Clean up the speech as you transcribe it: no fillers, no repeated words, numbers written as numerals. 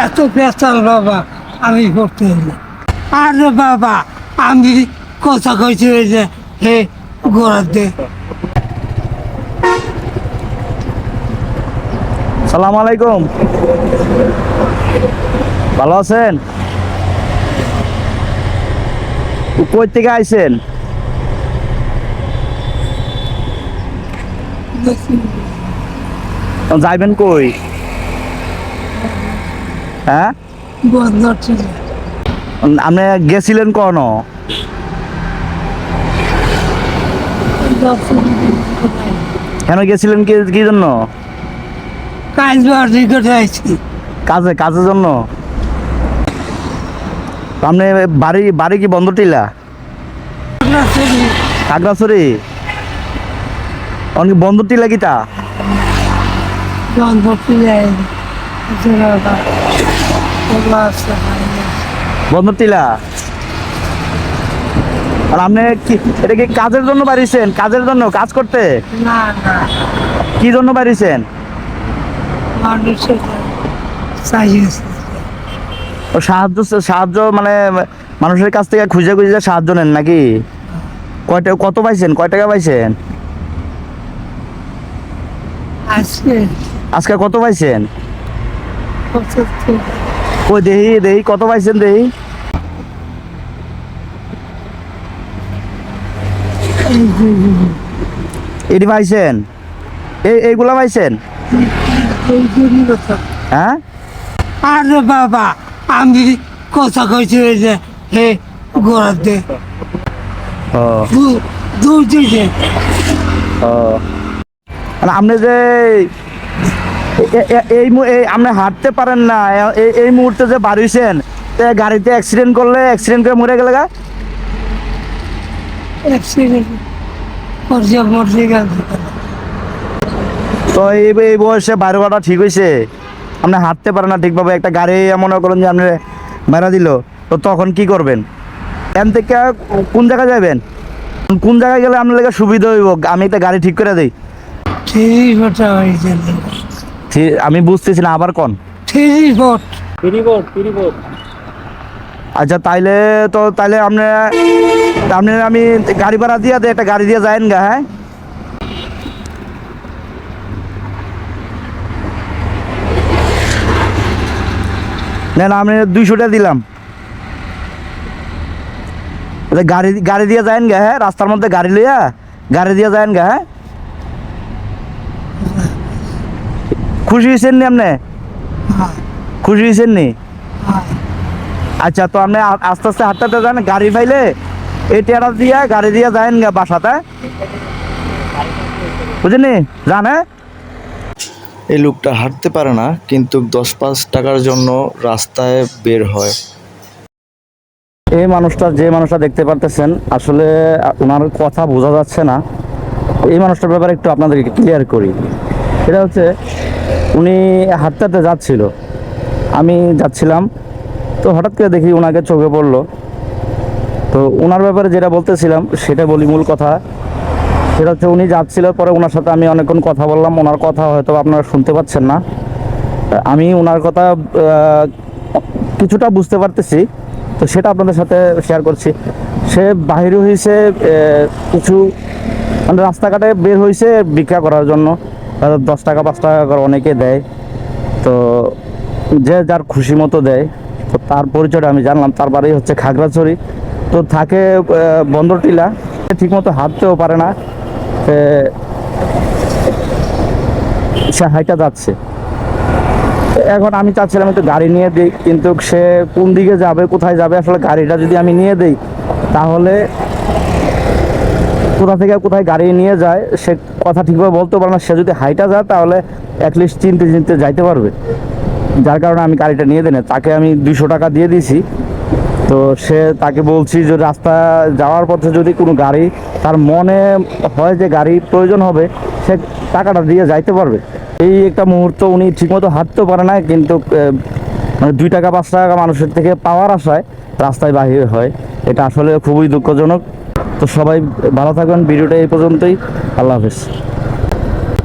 এত পেশাল বাবা আমি করতে না। আরে বাবা আমি কথা কইছি ওই যে হে গোড়াতে। সালাম আলাইকুম, ভালো আছেন? কই থেকে আইছেন? যাইবেন কই? হ্যাঁ, আপনি গেছিলেন কোন? কেন গেছিলেন, কি কি জন্য? কাজ বাড়ি করে আইছি। কাজের জন্য? আপনি বাড়ি বাড়ি কি বন্দরটিলা? খাগড়াছড়ি? অনেক বন্দরটিলা কিটা? বন্দরটিলা। আর আপনি কি এটা কি কাজের জন্য বাড়িছেন? কাজের জন্য কাজ করতে? না না, কি জন্য বাড়িছেন? মানুষের চাইছে। ও সাহায্য সাহায্য মানে মানুষের কাছ থেকে খুঁজে খুঁজে সাহায্য নেন নাকি? কত পাইছেন, কয় টাকা পাইছেন আজকে আজকে? কত পাইছেন? 75। কই দেহি দেহি কত পাইছেন দেহি? এটি পাইছেন? এইগুলা পাইছেন? হ্যাঁ, আরে বাবা আমি কথা কইছি ওই যে হে গোড়াতে ও দূর দিকে। ও আর আপনি যে আপনি হাঁটতে পারেন না, এই মুহূর্তে যে বাড়িছেন, গাড়িতে অ্যাক্সিডেন্ট করলে, অ্যাক্সিডেন্ট করে মরে গেলে গা? তো এই বয়সে বাইরে করাটা ঠিক হয়েছে? আপনি হাঁটতে পারেন না ঠিকভাবে, একটা গাড়ি মনে করেন যে আপনি বেড়া দিল, তো তখন কি করবেন? এখান থেকে কোন জায়গায় যাবেন? কোন জায়গায় গেলে আপনার লেগে সুবিধা হইব? আমি একটা গাড়ি ঠিক করে দিই। আমি বুঝতেছি না, আবার কোন? আচ্ছা তাইলে তো তাইলে আপনি আমি গাড়ি ভাড়া দিয়ে একটা গাড়ি দিয়ে যায়েন গা। হ্যাঁ, না আমি 200 টাকা দিলাম। গাড়ি গাড়ি দিয়ে যায়েন গা। হ্যাঁ, রাস্তার মধ্যে গাড়ি লইয়া গাড়ি দিয়ে যায়েন গা। হ্যাঁ, খুশি হয়েছেন নি আপনি? খুশি হয়েছেন নি? আচ্ছা, তো আপনি আস্তে আস্তে হাঁটতে হাঁটতে যান, গাড়ি পাইলে এই টেরা দিয়া গাড়ি দিয়ে যায়েন গা বাসাতে, বুঝলেন? জান। হ্যাঁ, এই লোকটা হাঁটতে পারে না, কিন্তু 10-5 টাকার জন্য রাস্তায় বের হয়। এই মানুষটা, যে মানুষটা দেখতে পারতেছেন, আসলে ওনার কথা বোঝা যাচ্ছে না। এই মানুষটার ব্যাপারে একটু আপনাদেরকে ক্লিয়ার করি। এটা হচ্ছে, উনি হাঁটতে হাঁটতে যাচ্ছিল, আমি যাচ্ছিলাম, তো হঠাৎ করে দেখি ওনাকে চোখে পড়লো। তো ওনার ব্যাপারে যেটা বলতেছিলাম সেটা বলি। মূল কথা সেটা হচ্ছে, উনি যাচ্ছিল, পরে ওনার সাথে আমি অনেকক্ষণ কথা বললাম। ওনার কথা হয়তো আপনারা শুনতে পাচ্ছেন না, আমি ওনার কথা কিছুটা বুঝতে পারতেছি, তো সেটা আপনাদের সাথে শেয়ার করছি। সে বাহিরে হয়েছে কিছু, মানে রাস্তাঘাটে বের হয়েছে ভিক্ষা করার জন্য। 10 টাকা 5 টাকা করে অনেকে দেয়, তো যে যার খুশি মতো দেয়। তো তার পরিচয়টা আমি জানলাম। তার বাড়ি হচ্ছে খাগড়াছড়ি, তো থাকে বন্দরটিলা। ঠিক মতো হাঁটতেও পারে না, সে হাইটা যাচ্ছে। এখন আমি চাচ্ছিলাম একটু গাড়ি নিয়ে দিই, কিন্তু সে কোন দিকে যাবে, কোথায় যাবে, আসলে গাড়িটা যদি আমি নিয়ে দিই তাহলে কোথা থেকে কোথায় গাড়ি নিয়ে যায় সে কথা ঠিকভাবে বলতে পারে না। সে যদি হাইটা যায় তাহলে অ্যাটলিস্ট চিনতে চিনতে যাইতে পারবে, যার কারণে আমি গাড়িটা নিয়ে দিই না। তাকে আমি 200 টাকা দিয়ে দিয়েছি। তো তাকে বলছি যে রাস্তা যাওয়ার পথে যদি কোনো গাড়ি তার মনে হয় যে গাড়ির প্রয়োজন হবে, সে টাকাটা দিয়ে যাইতে পারবে। এই একটা মুহূর্ত উনি ঠিকমতো হাঁটতেও পারে না, কিন্তু মানে 2 টাকা 5 টাকা মানুষের থেকে পাওয়ার আশায় রাস্তায় বাহির হয়। এটা আসলে খুবই দুঃখজনক। তো সবাই ভালো থাকবেন। ভিডিওটা এই পর্যন্তই। আল্লাহ হাফেজ।